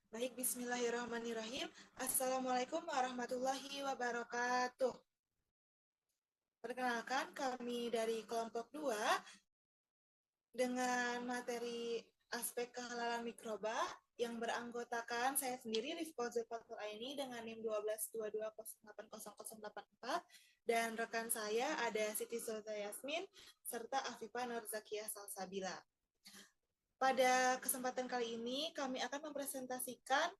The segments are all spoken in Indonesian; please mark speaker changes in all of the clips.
Speaker 1: Baik, bismillahirrahmanirrahim. Assalamualaikum warahmatullahi wabarakatuh. Perkenalkan, kami dari kelompok 2 dengan materi aspek kehalalan mikroba yang beranggotakan saya sendiri, Rifko Zulfatul Aini dengan NIM 1222080084 dan rekan saya ada Siti Sulta Yasmin serta Afifah Nurzakiyah Salsabila. Pada kesempatan kali ini kami akan mempresentasikan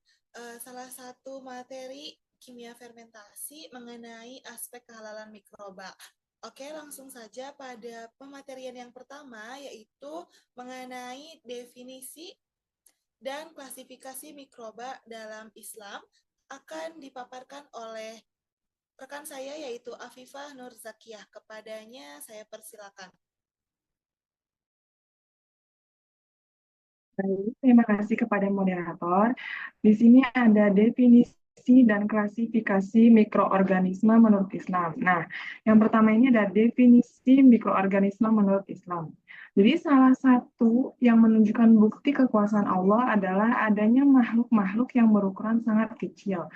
Speaker 1: salah satu materi kimia fermentasi mengenai aspek kehalalan mikroba. Oke, langsung saja pada pematerian yang pertama, yaitu mengenai definisi dan klasifikasi mikroba dalam Islam akan dipaparkan oleh rekan saya, yaitu Afifah Nurzakiyah. Kepadanya saya persilakan.
Speaker 2: Baik, terima kasih kepada moderator. Di sini ada definisi dan klasifikasi mikroorganisme menurut Islam. Nah, yang pertama ini ada definisi mikroorganisme menurut Islam. Jadi salah satu yang menunjukkan bukti kekuasaan Allah adalah adanya makhluk-makhluk yang berukuran sangat kecil.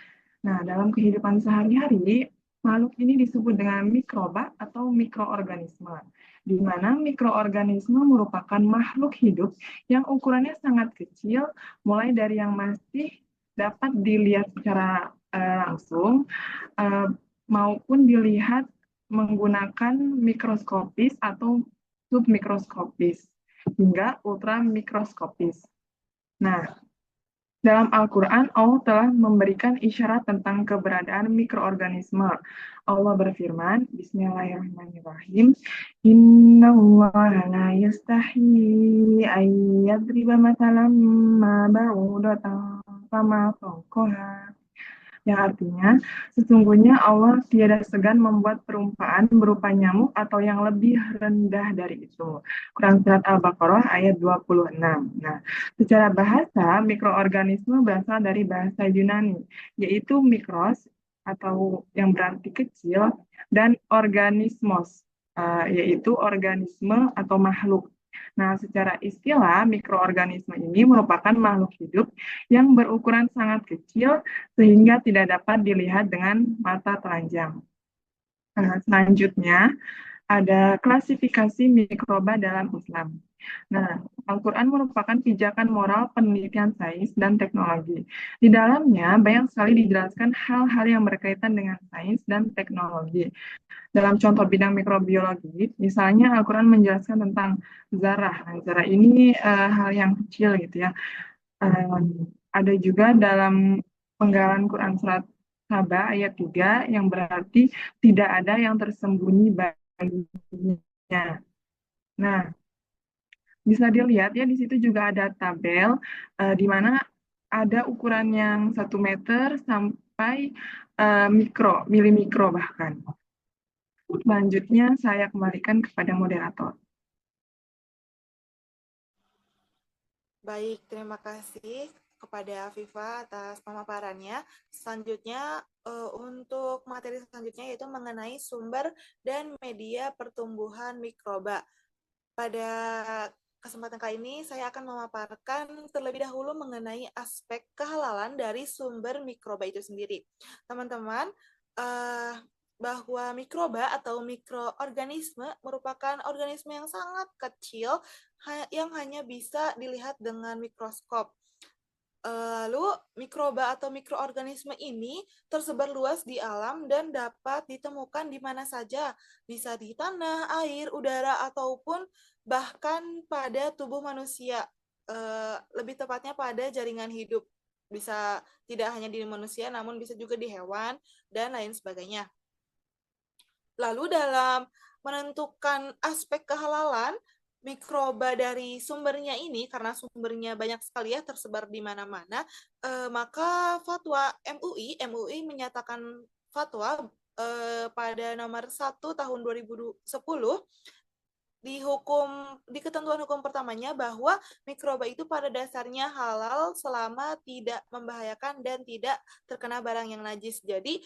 Speaker 2: Nah, dalam kehidupan sehari-hari, makhluk ini disebut dengan mikroba atau mikroorganisme, di mana mikroorganisme merupakan makhluk hidup yang ukurannya sangat kecil, mulai dari yang masih dapat dilihat secara langsung, eh, maupun dilihat menggunakan mikroskopis atau submikroskopis, hingga ultramikroskopis. Nah, dalam Al-Quran, Allah telah memberikan isyarat tentang keberadaan mikroorganisme. Allah berfirman, Bismillahirrahmanirrahim, Inna Allah la yastahi ayyadriba matalam ma ba'udatan fama fawqaha. Yang artinya, sesungguhnya Allah tiada segan membuat perumpamaan berupa nyamuk atau yang lebih rendah dari itu. Quran Surat Al-Baqarah ayat 26. Nah, secara bahasa, mikroorganisme berasal dari bahasa Yunani, yaitu mikros atau yang berarti kecil, dan organismos, yaitu organisme atau makhluk. Nah, secara istilah, mikroorganisme ini merupakan makhluk hidup yang berukuran sangat kecil sehingga tidak dapat dilihat dengan mata telanjang. Nah, selanjutnya, ada klasifikasi mikroba dalam Islam. Nah, Al-Quran merupakan pijakan moral penelitian sains dan teknologi. Di dalamnya banyak sekali dijelaskan hal-hal yang berkaitan dengan sains dan teknologi. Dalam contoh bidang mikrobiologi, misalnya Al-Quran menjelaskan tentang zarah. Nah, zarah ini hal yang kecil gitu ya. Ada juga dalam penggalan Quran Surat Saba ayat 3 yang berarti tidak ada yang tersembunyi baginya. Nah, bisa dilihat ya di situ juga ada tabel di mana ada ukuran yang 1 meter sampai milimikro bahkan. Selanjutnya saya kembalikan kepada moderator.
Speaker 1: Baik, terima kasih kepada Viva atas pemaparannya. Selanjutnya, untuk materi selanjutnya yaitu mengenai sumber dan media pertumbuhan mikroba. Pada kesempatan kali ini, saya akan memaparkan terlebih dahulu mengenai aspek kehalalan dari sumber mikroba itu sendiri. Teman-teman, bahwa mikroba atau mikroorganisme merupakan organisme yang sangat kecil yang hanya bisa dilihat dengan mikroskop. Lalu, mikroba atau mikroorganisme ini tersebar luas di alam dan dapat ditemukan di mana saja, bisa di tanah, air, udara, ataupun bahkan pada tubuh manusia, lebih tepatnya pada jaringan hidup. Bisa tidak hanya di manusia, namun bisa juga di hewan, dan lain sebagainya. Lalu dalam menentukan aspek kehalalan mikroba dari sumbernya ini, karena sumbernya banyak sekali ya tersebar di mana-mana, maka fatwa MUI menyatakan fatwa pada nomor 1 tahun 2010 di ketentuan hukum pertamanya bahwa mikroba itu pada dasarnya halal selama tidak membahayakan dan tidak terkena barang yang najis. Jadi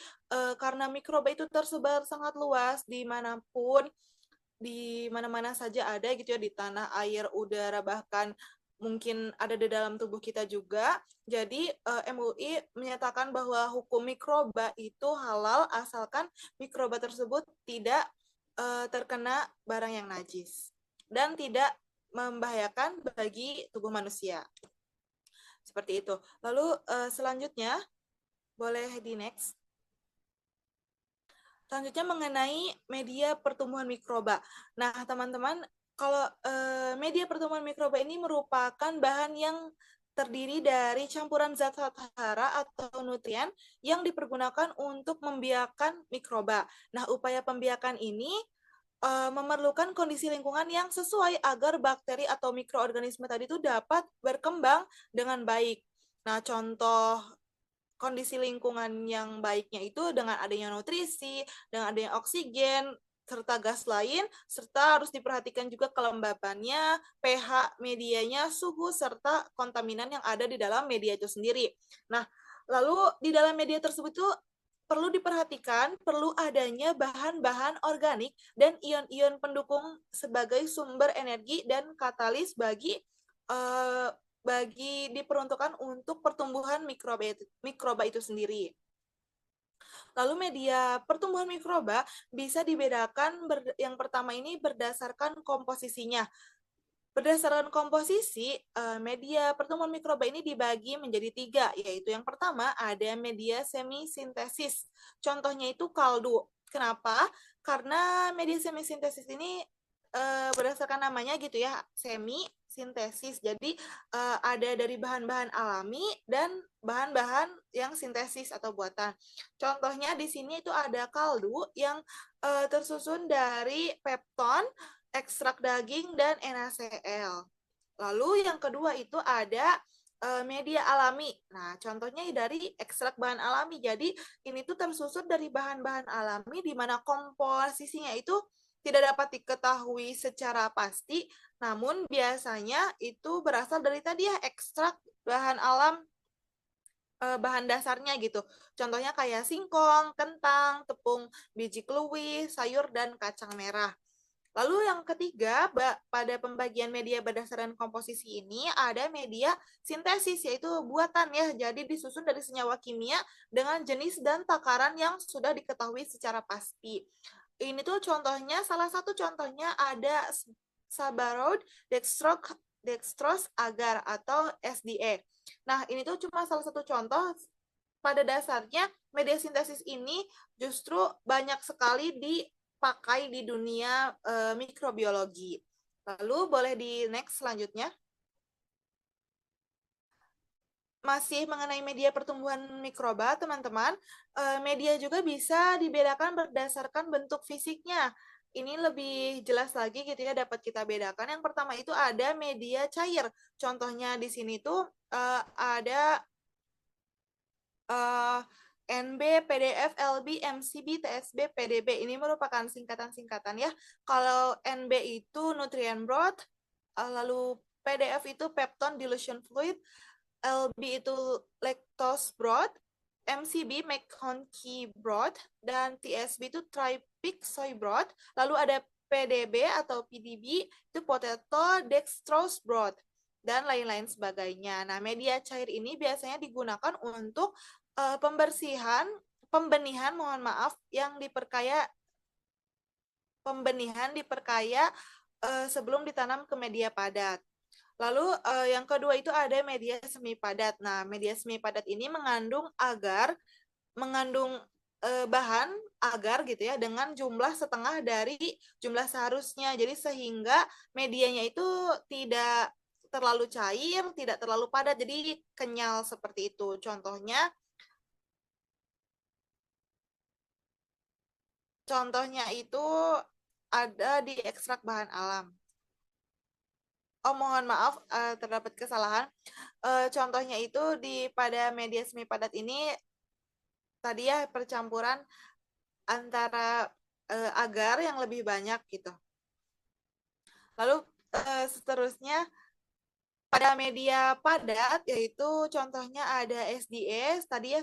Speaker 1: karena mikroba itu tersebar sangat luas dimanapun, di mana-mana saja ada gitu ya, di tanah, air, udara, bahkan mungkin ada di dalam tubuh kita juga. Jadi MUI menyatakan bahwa hukum mikroba itu halal asalkan mikroba tersebut tidak terkena barang yang najis dan tidak membahayakan bagi tubuh manusia. Seperti itu. Lalu selanjutnya, boleh di next. Selanjutnya mengenai media pertumbuhan mikroba. Nah, teman-teman, kalau media pertumbuhan mikroba ini merupakan bahan yang terdiri dari campuran zat-zat hara atau nutrien yang dipergunakan untuk membiakan mikroba. Nah, upaya pembiakan ini memerlukan kondisi lingkungan yang sesuai agar bakteri atau mikroorganisme tadi itu dapat berkembang dengan baik. Nah, contoh kondisi lingkungan yang baiknya itu dengan adanya nutrisi, dengan adanya oksigen, serta gas lain, serta harus diperhatikan juga kelembabannya, pH medianya, suhu, serta kontaminan yang ada di dalam media itu sendiri. Nah, lalu di dalam media tersebut itu perlu diperhatikan, perlu adanya bahan-bahan organik dan ion-ion pendukung sebagai sumber energi dan katalis bagi diperuntukkan untuk pertumbuhan mikroba itu sendiri. Lalu media pertumbuhan mikroba bisa dibedakan yang pertama ini berdasarkan komposisinya. Berdasarkan komposisi, media pertumbuhan mikroba ini dibagi menjadi 3, yaitu yang pertama ada media semisintesis. Contohnya itu kaldu. Kenapa? Karena media semisintesis ini berdasarkan namanya gitu ya, semi-sintesis. Jadi ada dari bahan-bahan alami dan bahan-bahan yang sintesis atau buatan. Contohnya di sini itu ada kaldu yang tersusun dari pepton, ekstrak daging, dan NaCl. Lalu yang kedua itu ada media alami. Nah, contohnya dari ekstrak bahan alami. Jadi ini tuh tersusun dari bahan-bahan alami di mana komposisinya itu tidak dapat diketahui secara pasti, namun biasanya itu berasal dari tadi ya ekstrak bahan alam, bahan dasarnya gitu. Contohnya kayak singkong, kentang, tepung biji keluih, sayur, dan kacang merah. Lalu yang ketiga, pada pembagian media berdasarkan komposisi ini ada media sintesis, yaitu buatan ya. Jadi disusun dari senyawa kimia dengan jenis dan takaran yang sudah diketahui secara pasti. Ini tuh contohnya, salah satu contohnya ada saccharose dextrose agar atau SDA. Nah, ini tuh cuma salah satu contoh. Pada dasarnya media sintesis ini justru banyak sekali dipakai di dunia mikrobiologi. Lalu boleh di next selanjutnya. Masih mengenai media pertumbuhan mikroba, teman-teman, media juga bisa dibedakan berdasarkan bentuk fisiknya. Ini lebih jelas lagi gitu ya, dapat kita bedakan. Yang pertama itu ada media cair. Contohnya di sini tuh ada NB, PDF, LB, MCB, TSB, PDB. Ini merupakan singkatan-singkatan ya. Kalau NB itu nutrient broth, lalu PDF itu peptone dilution fluid, LB itu lactose broth, MCB McConkey broth, dan TSB itu tripic soy broth. Lalu ada PDB atau PDB itu potato dextrose broth dan lain-lain sebagainya. Nah, media cair ini biasanya digunakan untuk pembenihan, mohon maaf, yang pembenihan diperkaya sebelum ditanam ke media padat. Lalu yang kedua itu ada media semi padat. Nah, media semi padat ini mengandung bahan agar gitu ya dengan jumlah setengah dari jumlah seharusnya. Jadi sehingga medianya itu tidak terlalu cair, tidak terlalu padat, jadi kenyal seperti itu. Contohnya itu ada di ekstrak bahan alam. Oh, mohon maaf, terdapat kesalahan. Contohnya itu pada media semi padat ini tadi ya percampuran antara agar yang lebih banyak gitu. Lalu seterusnya pada media padat yaitu contohnya ada SDS tadi ya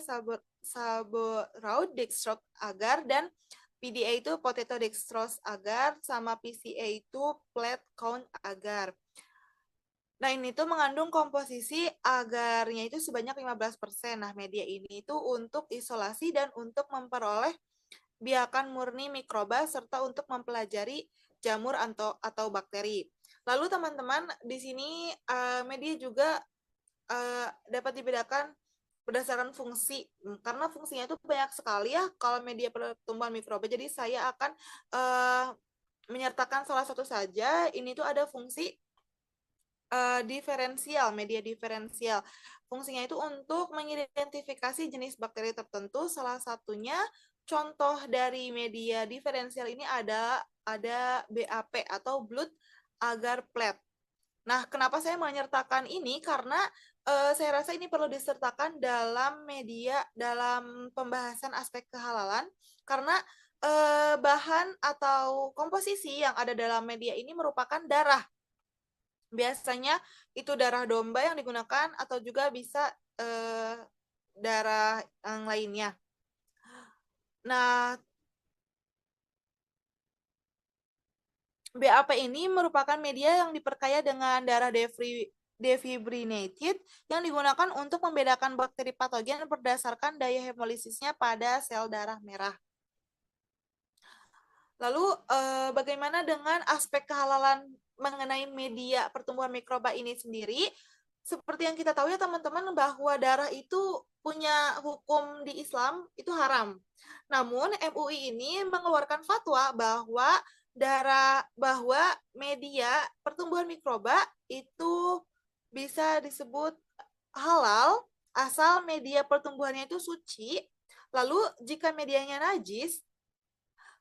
Speaker 1: saccharose dextrose agar, dan PDA itu potato dextrose agar, sama PCA itu flat count agar. Nah, ini tuh mengandung komposisi agarnya itu sebanyak 15%. Nah, media ini itu untuk isolasi dan untuk memperoleh biakan murni mikroba serta untuk mempelajari jamur atau bakteri. Lalu teman-teman, di sini media juga dapat dibedakan berdasarkan fungsi, karena fungsinya itu banyak sekali ya kalau media pertumbuhan mikroba. Jadi saya akan menyertakan salah satu saja. Ini tuh ada fungsi diferensial, media diferensial. Fungsinya itu untuk mengidentifikasi jenis bakteri tertentu. Salah satunya contoh dari media diferensial ini ada BAP atau blood agar plate. Nah, kenapa saya menyertakan ini? Karena saya rasa ini perlu disertakan dalam media, dalam pembahasan aspek kehalalan, karena bahan atau komposisi yang ada dalam media ini merupakan darah. Biasanya itu darah domba yang digunakan atau juga bisa darah yang lainnya. Nah, BAP ini merupakan media yang diperkaya dengan darah defibrinated yang digunakan untuk membedakan bakteri patogen berdasarkan daya hemolisisnya pada sel darah merah. Lalu bagaimana dengan aspek kehalalan mengenai media pertumbuhan mikroba ini sendiri? Seperti yang kita tahu ya teman-teman, bahwa darah itu punya hukum di Islam itu haram. Namun MUI ini mengeluarkan fatwa bahwa media pertumbuhan mikroba itu bisa disebut halal asal media pertumbuhannya itu suci. Lalu jika medianya najis,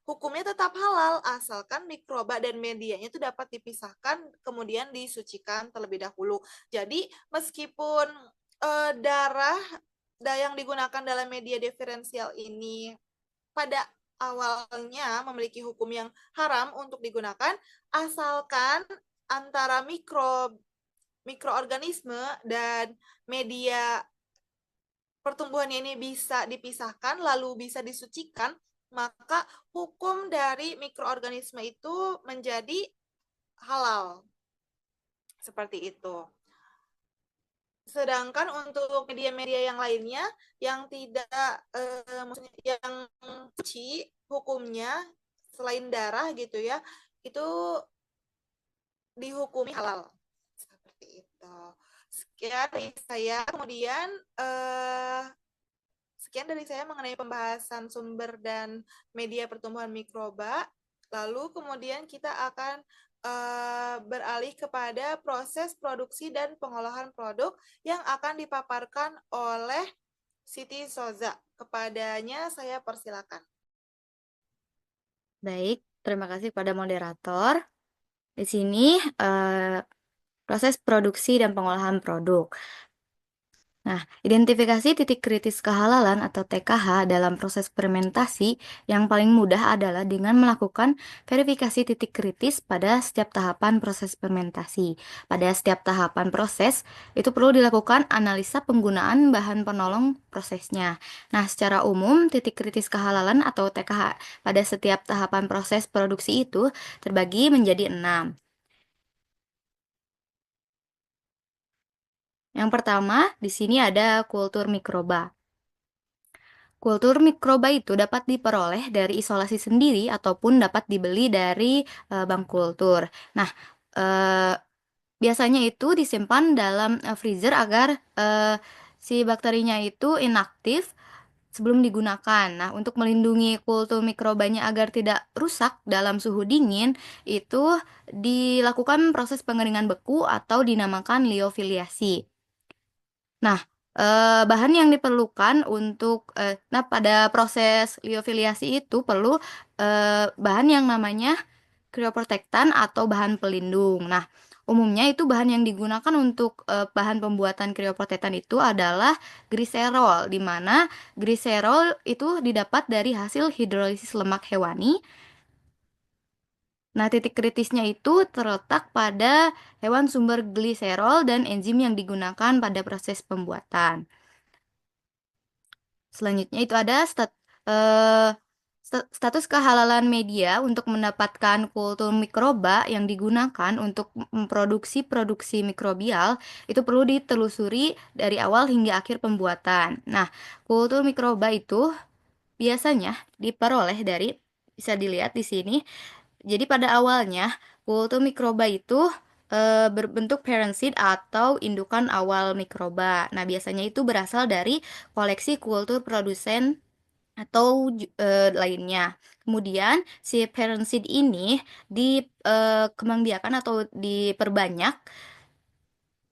Speaker 1: hukumnya tetap halal asalkan mikroba dan medianya itu dapat dipisahkan kemudian disucikan terlebih dahulu. Jadi meskipun darah yang digunakan dalam media diferensial ini pada awalnya memiliki hukum yang haram untuk digunakan, asalkan antara mikroorganisme dan media pertumbuhannya ini bisa dipisahkan lalu bisa disucikan, maka hukum dari mikroorganisme itu menjadi halal. Seperti itu. Sedangkan untuk media-media yang lainnya yang tidak maksudnya yang suci hukumnya selain darah gitu ya, itu dihukumi halal. Seperti itu. Sekian dari saya. Kemudian sekian dari saya mengenai pembahasan sumber dan media pertumbuhan mikroba. Lalu kemudian kita akan beralih kepada proses produksi dan pengolahan produk yang akan dipaparkan oleh Siti Soza. Kepadanya saya persilakan.
Speaker 3: Baik, terima kasih kepada moderator. Di sini proses produksi dan pengolahan produk. Nah, identifikasi titik kritis kehalalan atau TKH dalam proses fermentasi yang paling mudah adalah dengan melakukan verifikasi titik kritis pada setiap tahapan proses fermentasi. Pada setiap tahapan proses, itu perlu dilakukan analisa penggunaan bahan penolong prosesnya. Nah, secara umum, titik kritis kehalalan atau TKH pada setiap tahapan proses produksi itu terbagi menjadi 6. Yang pertama, di sini ada kultur mikroba. Kultur mikroba itu dapat diperoleh dari isolasi sendiri ataupun dapat dibeli dari bank kultur. Nah, biasanya itu disimpan dalam freezer agar si bakterinya itu inaktif sebelum digunakan. Nah, untuk melindungi kultur mikrobanya agar tidak rusak dalam suhu dingin, itu dilakukan proses pengeringan beku atau dinamakan liofiliasi. Nah, bahan yang diperlukan untuk pada proses liofiliasi itu perlu bahan yang namanya cryoprotectant atau bahan pelindung. Nah, umumnya itu bahan yang digunakan untuk bahan pembuatan cryoprotectant itu adalah gliserol, di mana gliserol itu didapat dari hasil hidrolisis lemak hewani. Nah, titik kritisnya itu terletak pada hewan sumber gliserol dan enzim yang digunakan pada proses pembuatan. Selanjutnya itu ada Status kehalalan media untuk mendapatkan kultur mikroba yang digunakan untuk memproduksi produksi mikrobial itu perlu ditelusuri dari awal hingga akhir pembuatan. Nah, kultur mikroba itu biasanya diperoleh dari, bisa dilihat di sini. Jadi pada awalnya kultur mikroba itu berbentuk parent seed atau indukan awal mikroba. Nah, biasanya itu berasal dari koleksi kultur produsen atau lainnya. Kemudian si parent seed ini dikembangbiakan atau diperbanyak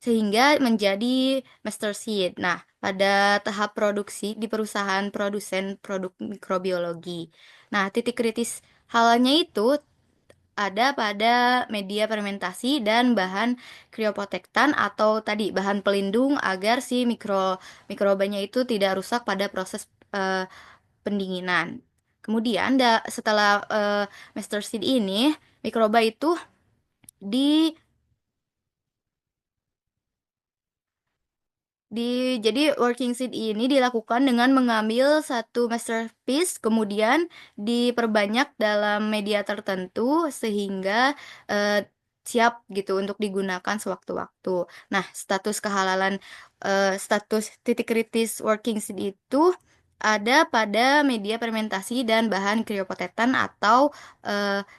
Speaker 3: sehingga menjadi master seed. Nah, pada tahap produksi di perusahaan produsen produk mikrobiologi. Nah, titik kritis halnya itu ada pada media fermentasi dan bahan krioprotektan atau tadi bahan pelindung agar si mikrobanya itu tidak rusak pada proses pendinginan. Kemudian setelah master seed ini, mikroba itu di jadi working seed ini dilakukan dengan mengambil satu masterpiece, kemudian diperbanyak dalam media tertentu sehingga siap gitu untuk digunakan sewaktu-waktu. Nah, status titik kritis working seed itu ada pada media fermentasi dan bahan kriopotetan atau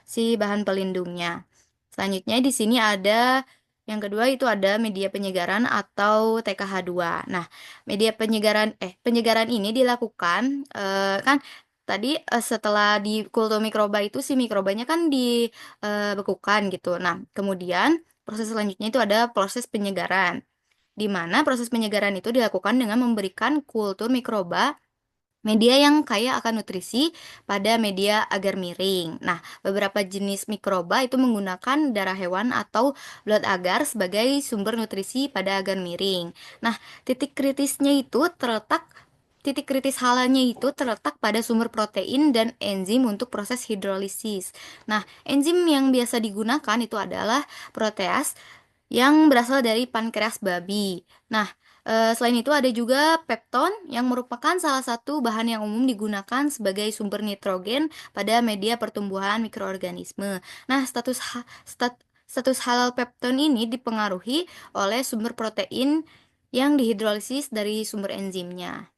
Speaker 3: si bahan pelindungnya. Selanjutnya di sini ada yang kedua itu ada media penyegaran atau TKH2. Nah, media penyegaran ini dilakukan kan tadi setelah di kultur mikroba itu si mikrobanya kan dibekukan gitu. Nah, kemudian proses selanjutnya itu ada proses penyegaran, di mana proses penyegaran itu dilakukan dengan memberikan kultur mikroba media yang kaya akan nutrisi pada media agar miring. Nah, beberapa jenis mikroba itu menggunakan darah hewan atau blood agar sebagai sumber nutrisi pada agar miring. Nah, titik kritis halanya itu terletak pada sumber protein dan enzim untuk proses hidrolisis. Nah, enzim yang biasa digunakan itu adalah proteas yang berasal dari pankreas babi. Nah, selain itu ada juga pepton yang merupakan salah satu bahan yang umum digunakan sebagai sumber nitrogen pada media pertumbuhan mikroorganisme. Nah, status halal pepton ini dipengaruhi oleh sumber protein yang dihidrolisis dari sumber enzimnya.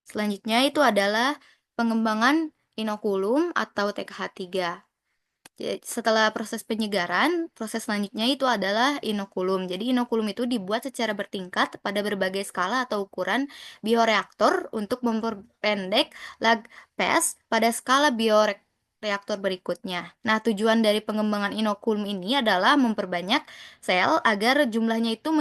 Speaker 3: Selanjutnya itu adalah pengembangan inokulum atau TKH3. Setelah proses penyegaran, proses selanjutnya itu adalah inokulum. Jadi inokulum itu dibuat secara bertingkat pada berbagai skala atau ukuran bioreaktor untuk memperpendek lag phase pada skala bioreaktor berikutnya. Nah, tujuan dari pengembangan inokulum ini adalah memperbanyak sel agar jumlahnya itu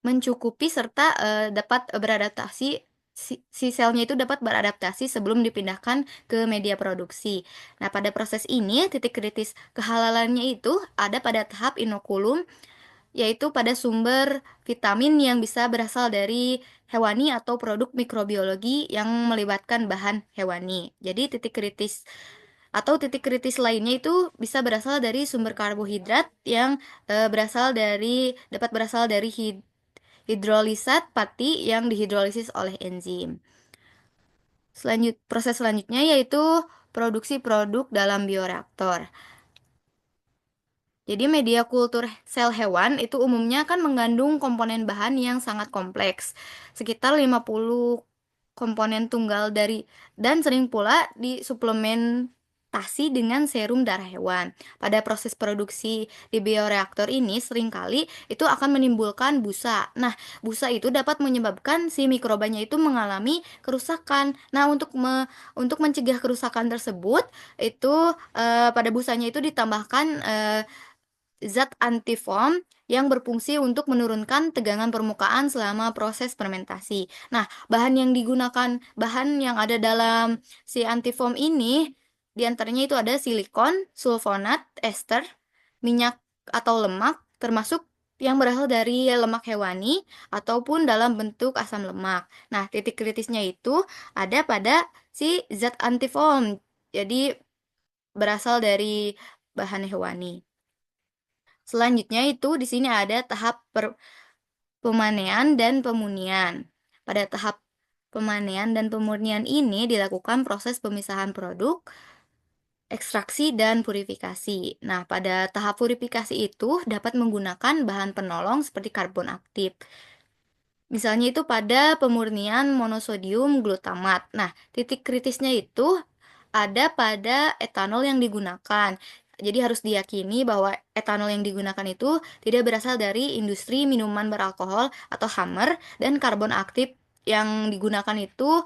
Speaker 3: mencukupi serta dapat beradaptasi si selnya itu dapat beradaptasi sebelum dipindahkan ke media produksi. Nah, pada proses ini titik kritis kehalalannya itu ada pada tahap inokulum, yaitu pada sumber vitamin yang bisa berasal dari hewani atau produk mikrobiologi yang melibatkan bahan hewani. Jadi titik kritis lainnya itu bisa berasal dari sumber karbohidrat yang dapat berasal dari hidrolisat pati yang dihidrolisis oleh enzim. Proses selanjutnya yaitu produksi produk dalam bioreaktor. Jadi media kultur sel hewan itu umumnya kan mengandung komponen bahan yang sangat kompleks, sekitar 50 komponen tunggal dan sering pula disuplementasi dengan serum darah hewan. Pada proses produksi di bioreaktor ini seringkali itu akan menimbulkan busa. Nah, busa itu dapat menyebabkan si mikrobanya itu mengalami kerusakan. Nah, untuk mencegah kerusakan tersebut itu pada busanya itu ditambahkan zat antifoam yang berfungsi untuk menurunkan tegangan permukaan selama proses fermentasi. Nah, bahan yang ada dalam si antifoam ini, diantaranya itu ada silikon, sulfonat, ester, minyak atau lemak, termasuk yang berasal dari lemak hewani ataupun dalam bentuk asam lemak. Nah, titik kritisnya itu ada pada si zat antifoam, jadi berasal dari bahan hewani. Selanjutnya itu di sini ada tahap pemanean dan pemunian. Pada tahap pemanean dan pemurnian ini dilakukan proses pemisahan produk, ekstraksi, dan purifikasi. Nah, pada tahap purifikasi itu dapat menggunakan bahan penolong seperti karbon aktif. Misalnya itu pada pemurnian monosodium glutamat. Nah, titik kritisnya itu ada pada etanol yang digunakan. Jadi harus diyakini bahwa etanol yang digunakan itu tidak berasal dari industri minuman beralkohol atau Hammer, dan karbon aktif yang digunakan itu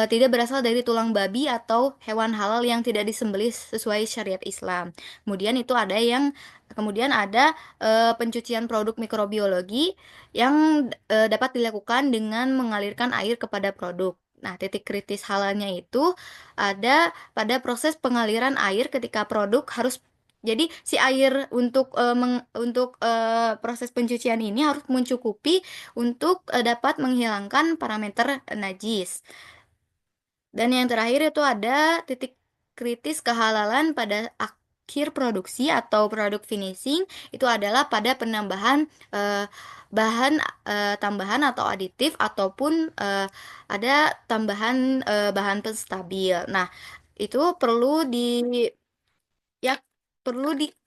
Speaker 3: tidak berasal dari tulang babi atau hewan halal yang tidak disembelih sesuai syariat Islam. Kemudian ada pencucian produk mikrobiologi yang dapat dilakukan dengan mengalirkan air kepada produk. Nah, titik kritis halalnya itu ada pada proses pengaliran air ketika produk harus, jadi si air untuk proses pencucian ini harus mencukupi untuk dapat menghilangkan parameter najis. Dan yang terakhir itu ada titik kritis kehalalan pada akhir produksi atau produk finishing, itu adalah pada penambahan bahan tambahan atau aditif ataupun ada tambahan bahan penstabil. Nah, itu ya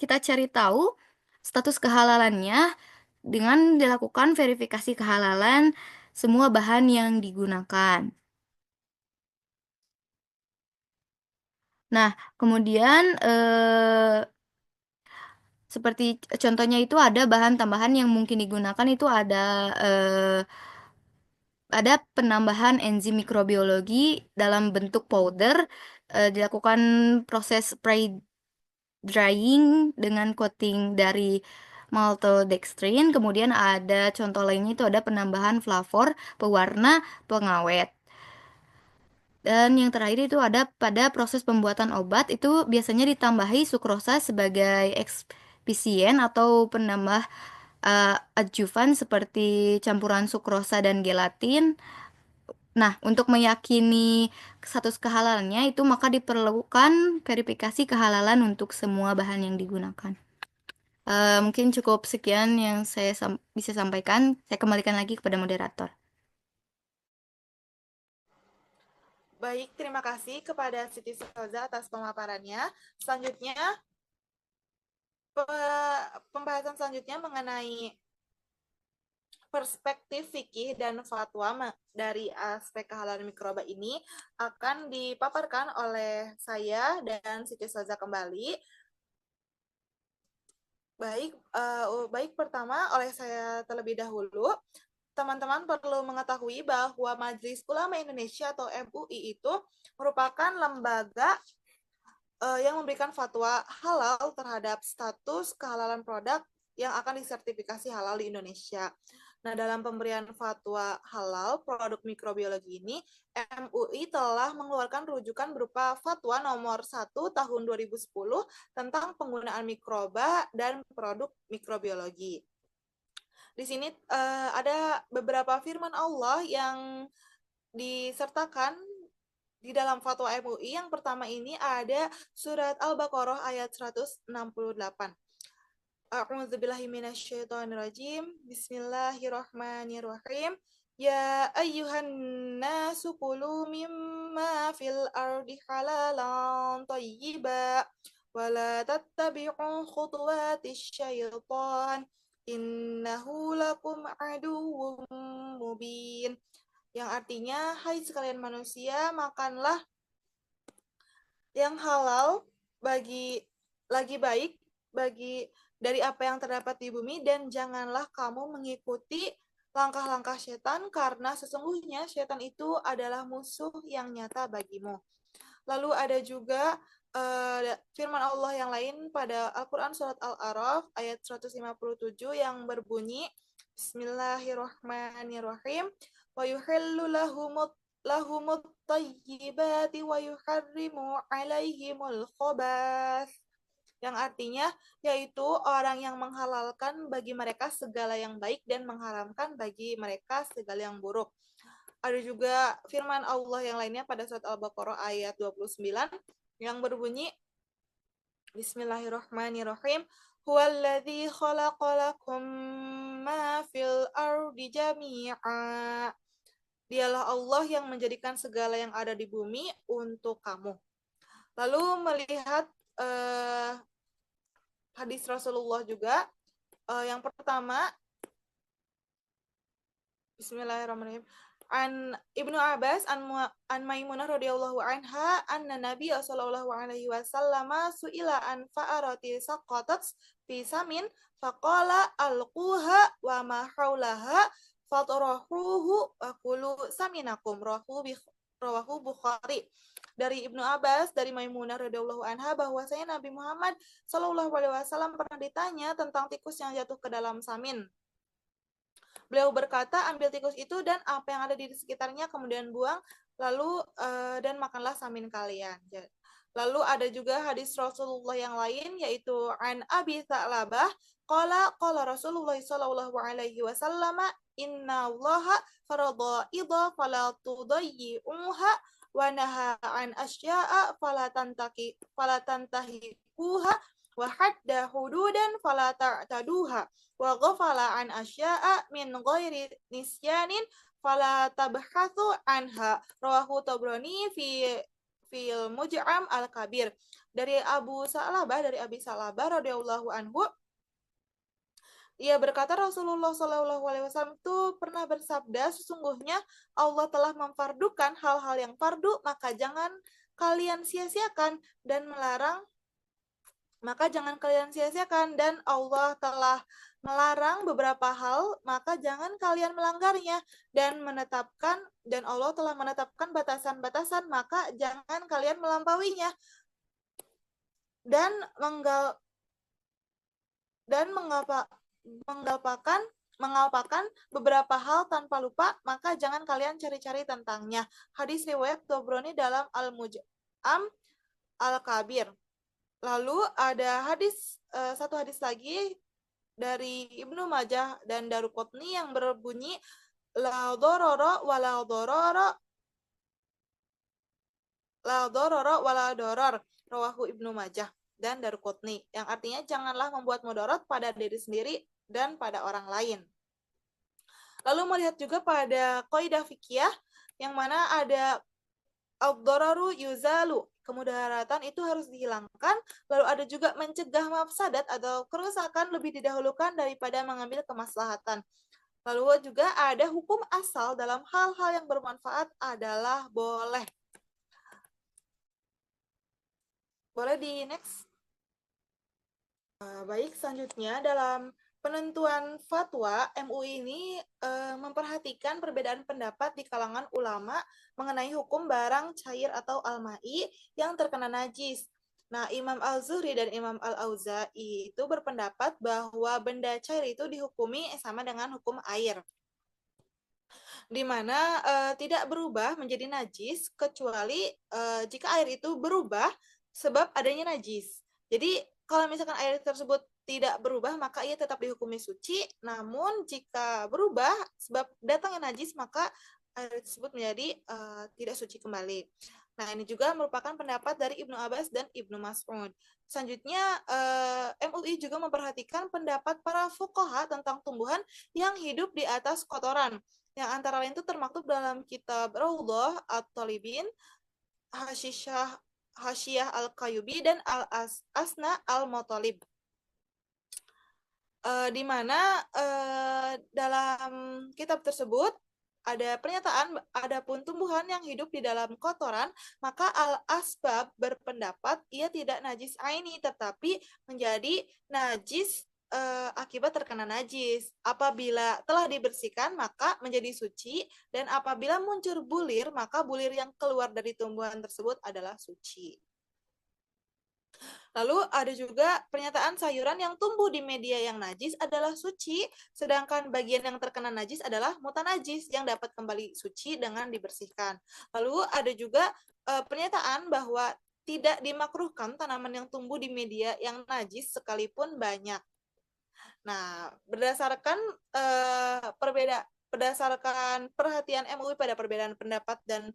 Speaker 3: kita cari tahu status kehalalannya dengan dilakukan verifikasi kehalalan semua bahan yang digunakan. Nah, kemudian seperti contohnya itu ada bahan tambahan yang mungkin digunakan itu ada penambahan enzim mikrobiologi dalam bentuk powder, dilakukan proses spray drying dengan coating dari maltodextrin. Kemudian ada contoh lainnya itu ada penambahan flavor, pewarna, pengawet. Dan yang terakhir itu ada pada proses pembuatan obat, itu biasanya ditambahi sukrosa sebagai ekspisien atau penambah adjuvan seperti campuran sukrosa dan gelatin. Nah, untuk meyakini status kehalalannya itu maka diperlukan verifikasi kehalalan untuk semua bahan yang digunakan. Mungkin cukup sekian yang saya bisa sampaikan. Saya kembalikan lagi kepada moderator.
Speaker 1: Baik, terima kasih kepada Siti Soza atas pemaparannya. Selanjutnya, pembahasan selanjutnya mengenai perspektif fikih dan fatwa dari aspek kehalalan mikroba ini akan dipaparkan oleh saya dan Siti Soza kembali. Baik, pertama oleh saya terlebih dahulu. Teman-teman perlu mengetahui bahwa Majelis Ulama Indonesia atau MUI itu merupakan lembaga yang memberikan fatwa halal terhadap status kehalalan produk yang akan disertifikasi halal di Indonesia. Nah, dalam pemberian fatwa halal produk mikrobiologi ini, MUI telah mengeluarkan rujukan berupa fatwa nomor 1 tahun 2010 tentang penggunaan mikroba dan produk mikrobiologi. Di sini ada beberapa firman Allah yang disertakan di dalam fatwa MUI. Yang pertama ini ada surat Al-Baqarah ayat 168. A'udzubillahi minasyaitonirrajim. Bismillahirrahmanirrahim. Ya ayyuhan nasu kulu mimma fil ardi halalan thayyiba wala tattabi'u khutuwatis syaitan innahu lakum aduwwum mubin. Yang artinya, hai sekalian manusia, makanlah yang halal lagi baik dari apa yang terdapat di bumi, dan janganlah kamu mengikuti langkah-langkah setan, karena sesungguhnya setan itu adalah musuh yang nyata bagimu. Lalu ada juga firman Allah yang lain pada Al-Quran surat Al-A'raf ayat 157 yang berbunyi Bismillahirrahmanirrahim wa yuhillu lahumut tayyibati wa yuharrimu alaihimul khabath, yang artinya yaitu orang yang menghalalkan bagi mereka segala yang baik dan mengharamkan bagi mereka segala yang buruk. Ada juga firman Allah yang lainnya pada surat Al-Baqarah ayat 29 yang berbunyi Bismillahirrahmanirrahim. Huwallazi khalaqalakum ma fil ardi jami'a. Dialah Allah yang menjadikan segala yang ada di bumi untuk kamu. Lalu melihat hadis Rasulullah juga, yang pertama, Bismillahirrahmanirrahim. An Ibnu Abbas an Maimunah radhiyallahu anha anna Nabi sallallahu alaihi wasallam su'ila an fa'arati saqatat fi samin faqala alquha wa ma haulaha fatrahuhu wa kulu saminakum rawahu Bukhari. Dari Ibnu Abbas, dari Maimunah radhiyallahu anha, bahwasanya Nabi Muhammad sallallahu alaihi wasallam pernah ditanya tentang tikus yang jatuh ke dalam samin. Beliau berkata, ambil tikus itu dan apa yang ada di sekitarnya, kemudian buang, lalu dan makanlah samin kalian. Lalu ada juga hadis Rasulullah yang lain, yaitu an Abi Tha'labah, qala Rasulullah sallallahu alaihi wasallam, inna allaha farada idha fala tudayyi'uha wa naha an asya'a fala tantahikuha wa hadda hududan fala ta'taduha wa ghafala an asya'a min ghairi nisyanin fala tabhathu anha, rawahu Tabrani fil Muj'am al-Kabir. Dari Abi Sa'labah radhiyallahu anhu, ia berkata, Rasulullah Shallallahu alaihi wasallam itu pernah bersabda, sesungguhnya Allah telah memfardukan hal-hal yang fardu, maka jangan kalian sia-siakan, dan dan Allah telah melarang beberapa hal, maka jangan kalian melanggarnya, dan Allah telah menetapkan batasan-batasan, maka jangan kalian melampauinya, dan mengalpakan beberapa hal tanpa lupa, maka jangan kalian cari-cari tentangnya. Hadis riwayat Tabrani dalam Al-Muj'am Al-Kabir. Lalu ada satu hadis lagi dari Ibnu Majah dan Daruqutni yang berbunyi la dororo wala doror, rawahu Ibnu Majah dan Daruqutni, yang artinya janganlah membuat mudarat pada diri sendiri dan pada orang lain. Lalu melihat juga pada kaidah fikih yang mana ada ad-dararu yuzalu, kemudaratan itu harus dihilangkan. Lalu ada juga mencegah mafsadat atau kerusakan lebih didahulukan daripada mengambil kemaslahatan. Lalu juga ada hukum asal dalam hal-hal yang bermanfaat adalah boleh. Boleh di next. Baik, selanjutnya dalam penentuan fatwa, MUI ini memperhatikan perbedaan pendapat di kalangan ulama mengenai hukum barang cair atau al-ma'i yang terkena najis. Nah, Imam Al-Zuhri dan Imam Al-Auza'i itu berpendapat bahwa benda cair itu dihukumi sama dengan hukum air, di mana tidak berubah menjadi najis kecuali jika air itu berubah sebab adanya najis. Jadi kalau misalkan air tersebut tidak berubah, maka ia tetap dihukumi suci. Namun jika berubah sebab datangnya najis, maka air tersebut menjadi tidak suci kembali. Nah, ini juga merupakan pendapat dari Ibnu Abbas dan Ibnu Mas'ud. Selanjutnya, MUI juga memperhatikan pendapat para fuqaha tentang tumbuhan yang hidup di atas kotoran, yang antara lain itu termaktub dalam kitab Raudhah At-Talibin, Hasyiyah Al-Qayyubi, dan Al-Asna Al-Muttalib. Di mana dalam kitab tersebut ada pernyataan, adapun tumbuhan yang hidup di dalam kotoran, maka Al-Asbab berpendapat ia tidak najis aini, tetapi menjadi najis akibat terkena najis. Apabila telah dibersihkan, maka menjadi suci, dan apabila muncul bulir, maka bulir yang keluar dari tumbuhan tersebut adalah suci. Lalu ada juga pernyataan sayuran yang tumbuh di media yang najis adalah suci, sedangkan bagian yang terkena najis adalah mutanajis yang dapat kembali suci dengan dibersihkan. Lalu ada juga pernyataan bahwa tidak dimakruhkan tanaman yang tumbuh di media yang najis sekalipun banyak. Nah, berdasarkan perhatian MUI pada perbedaan pendapat dan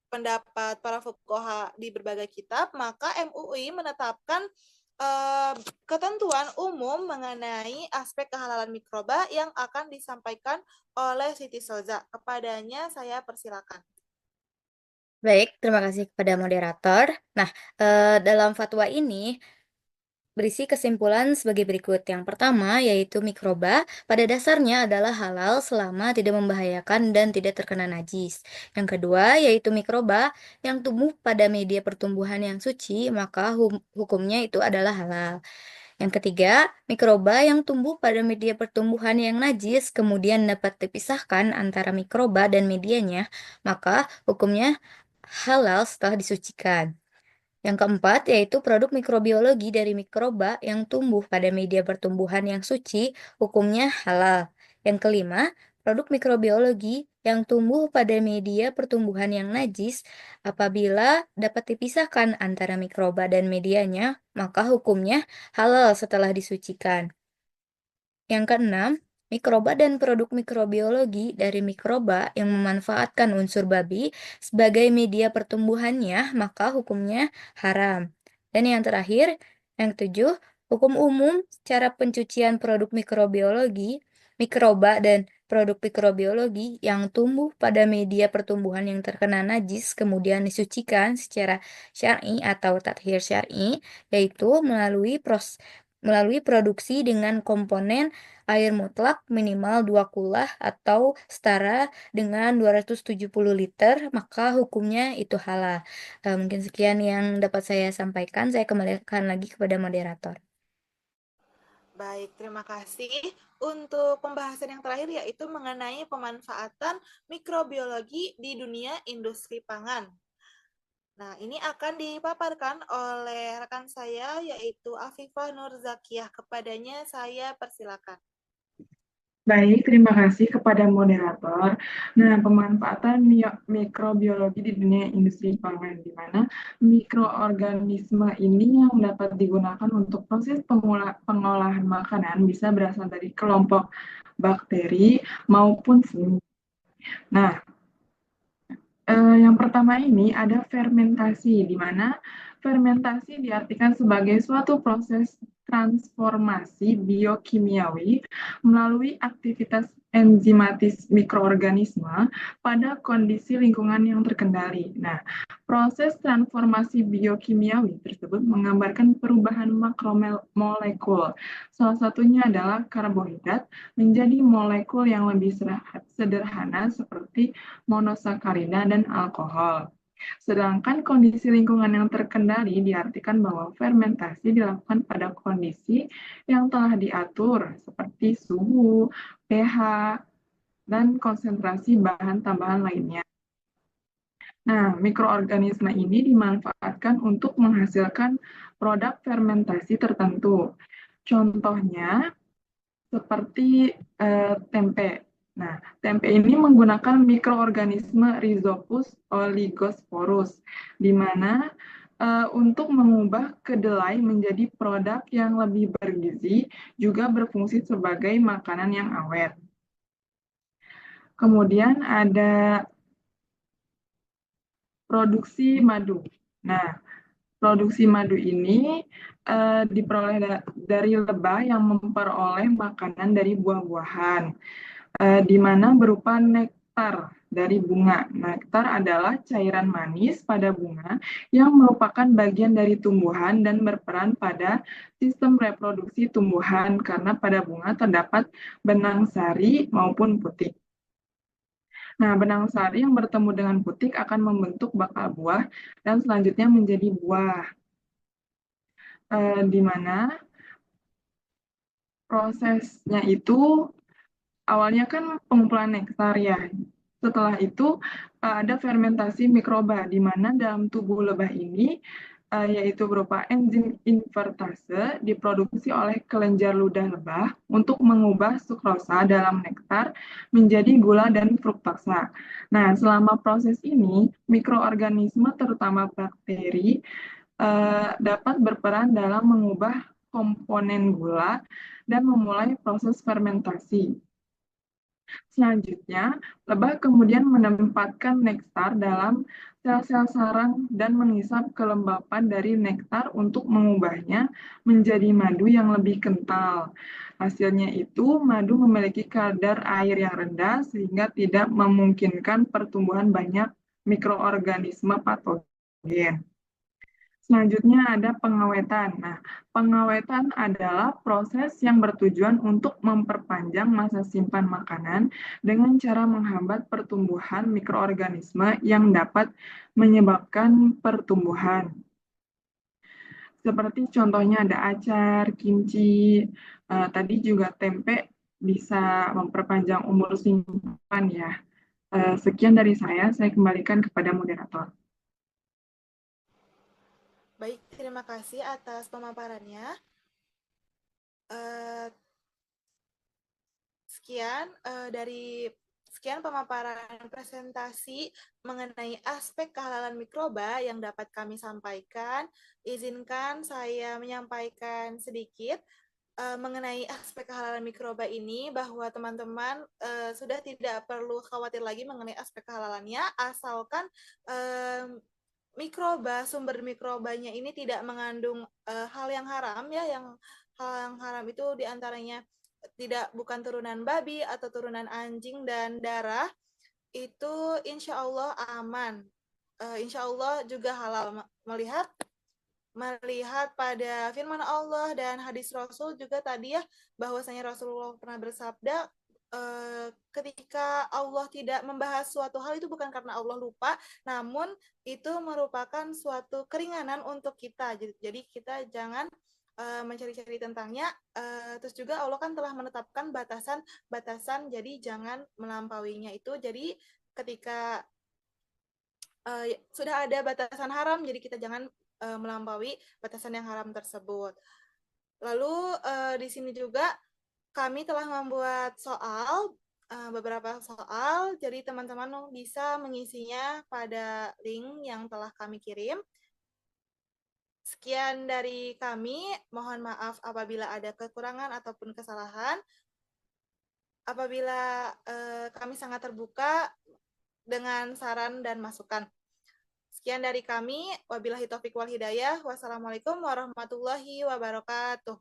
Speaker 1: pendapat para fuqaha di berbagai kitab, maka MUI menetapkan ketentuan umum mengenai aspek kehalalan mikroba yang akan disampaikan oleh Siti Soza. Kepadanya saya persilakan.
Speaker 3: Baik, terima kasih kepada moderator. Nah, dalam fatwa ini berisi kesimpulan sebagai berikut. Yang pertama, yaitu mikroba pada dasarnya adalah halal selama tidak membahayakan dan tidak terkena najis. Yang kedua, yaitu mikroba yang tumbuh pada media pertumbuhan yang suci, maka hukumnya itu adalah halal. Yang ketiga, mikroba yang tumbuh pada media pertumbuhan yang najis kemudian dapat dipisahkan antara mikroba dan medianya, maka hukumnya halal setelah disucikan. Yang keempat, yaitu produk mikrobiologi dari mikroba yang tumbuh pada media pertumbuhan yang suci, hukumnya halal. Yang kelima, produk mikrobiologi yang tumbuh pada media pertumbuhan yang najis, apabila dapat dipisahkan antara mikroba dan medianya, maka hukumnya halal setelah disucikan. Yang keenam, mikroba dan produk mikrobiologi dari mikroba yang memanfaatkan unsur babi sebagai media pertumbuhannya, maka hukumnya haram. Dan yang terakhir, yang ketujuh, hukum umum secara pencucian produk mikrobiologi, mikroba dan produk mikrobiologi yang tumbuh pada media pertumbuhan yang terkena najis kemudian disucikan secara syar'i atau tathir syar'i, yaitu melalui produksi dengan komponen air mutlak minimal 2 kulah atau setara dengan 270 liter, maka hukumnya itu halal. Mungkin sekian yang dapat saya sampaikan. Saya kembalikan lagi kepada moderator.
Speaker 1: Baik, terima kasih. Untuk pembahasan yang terakhir yaitu mengenai pemanfaatan mikrobiologi di dunia industri pangan. Nah, ini akan dipaparkan oleh rekan saya yaitu Afifah Nur Zakiyah. Kepadanya saya persilakan.
Speaker 2: Baik, terima kasih kepada moderator. Nah, pemanfaatan mikrobiologi di dunia industri pangan, di mana mikroorganisme ini yang dapat digunakan untuk proses pengolahan makanan bisa berasal dari kelompok bakteri maupun seni. Nah, yang pertama ini ada fermentasi, di mana fermentasi diartikan sebagai suatu proses transformasi biokimiawi melalui aktivitas enzimatis mikroorganisme pada kondisi lingkungan yang terkendali. Nah, proses transformasi biokimiawi tersebut menggambarkan perubahan makromolekul. Salah satunya adalah karbohidrat menjadi molekul yang lebih sederhana seperti monosakarida dan alkohol. Sedangkan kondisi lingkungan yang terkendali diartikan bahwa fermentasi dilakukan pada kondisi yang telah diatur seperti suhu, pH, dan konsentrasi bahan tambahan lainnya. Nah, mikroorganisme ini dimanfaatkan untuk menghasilkan produk fermentasi tertentu. Contohnya seperti tempe. Nah, tempe ini menggunakan mikroorganisme Rhizopus oligosporus, di mana untuk mengubah kedelai menjadi produk yang lebih bergizi, juga berfungsi sebagai makanan yang awet. Kemudian ada produksi madu. Nah, produksi madu ini diperoleh dari lebah yang memperoleh makanan dari buah-buahan, di mana berupa nektar dari bunga. Nektar adalah cairan manis pada bunga yang merupakan bagian dari tumbuhan dan berperan pada sistem reproduksi tumbuhan karena pada bunga terdapat benang sari maupun putik. Nah, benang sari yang bertemu dengan putik akan membentuk bakal buah dan selanjutnya menjadi buah, di mana prosesnya itu awalnya kan pengumpulan nektar ya. Setelah itu ada fermentasi mikroba, di mana dalam tubuh lebah ini yaitu berupa enzim invertase diproduksi oleh kelenjar ludah lebah untuk mengubah sukrosa dalam nektar menjadi gula dan fruktosa. Nah, selama proses ini, mikroorganisme terutama bakteri dapat berperan dalam mengubah komponen gula dan memulai proses fermentasi. Selanjutnya, lebah kemudian menempatkan nektar dalam sel-sel sarang dan menghisap kelembapan dari nektar untuk mengubahnya menjadi madu yang lebih kental. Hasilnya itu, madu memiliki kadar air yang rendah sehingga tidak memungkinkan pertumbuhan banyak mikroorganisme patogen. Selanjutnya ada pengawetan. Nah, pengawetan adalah proses yang bertujuan untuk memperpanjang masa simpan makanan dengan cara menghambat pertumbuhan mikroorganisme yang dapat menyebabkan pertumbuhan. Seperti contohnya ada acar, kimchi, tadi juga tempe bisa memperpanjang umur simpan ya. Sekian dari saya kembalikan kepada moderator.
Speaker 1: Baik, terima kasih atas pemaparannya. Sekian pemaparan presentasi mengenai aspek kehalalan mikroba yang dapat kami sampaikan. Izinkan saya menyampaikan sedikit mengenai aspek kehalalan mikroba ini, bahwa teman-teman sudah tidak perlu khawatir lagi mengenai aspek kehalalannya, asalkan sumber mikrobanya ini tidak mengandung hal yang haram ya, hal yang haram itu diantaranya bukan turunan babi atau turunan anjing dan darah, itu insya Allah aman. Insya Allah juga halal. Melihat pada firman Allah dan hadis Rasul juga tadi ya, bahwasanya Rasulullah pernah bersabda, ketika Allah tidak membahas suatu hal itu bukan karena Allah lupa, namun itu merupakan suatu keringanan untuk kita. Jadi kita jangan mencari-cari tentangnya. Terus juga Allah kan telah menetapkan batasan-batasan, jadi jangan melampauinya itu. Jadi ketika sudah ada batasan haram, jadi kita jangan melampaui batasan yang haram tersebut. Lalu di sini juga kami telah membuat beberapa soal, jadi teman-teman bisa mengisinya pada link yang telah kami kirim. Sekian dari kami, mohon maaf apabila ada kekurangan ataupun kesalahan. Apabila kami sangat terbuka dengan saran dan masukan. Sekian dari kami, wabillahi taufiq wal hidayah. Wassalamualaikum warahmatullahi wabarakatuh.